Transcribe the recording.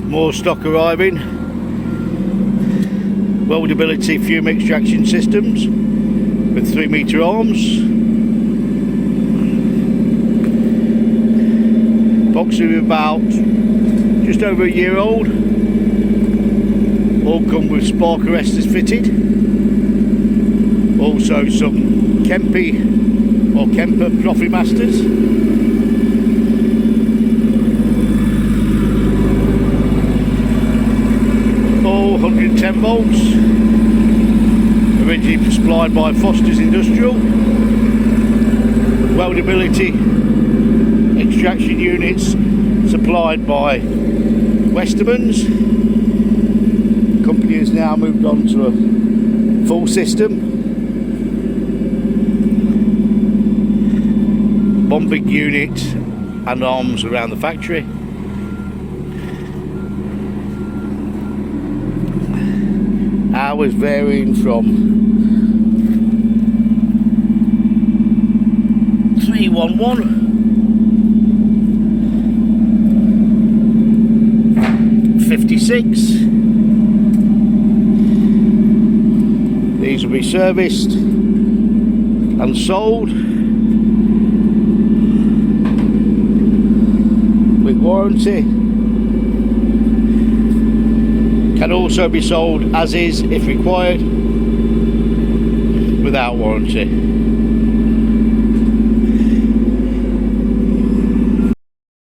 More stock arriving. Weldability fume extraction systems with 3-metre arms. Boxes are about just over a year old. All come with spark arresters fitted. Also some Kemper Profit Masters. All 110 volts. Originally supplied by Foster's Industrial. Weldability extraction units supplied by Westermans. The company has now moved on to a full system. One big unit and arms around the factory. Hours varying from 311 56. These will be serviced and sold with warranty. Can also be sold as is if required without warranty.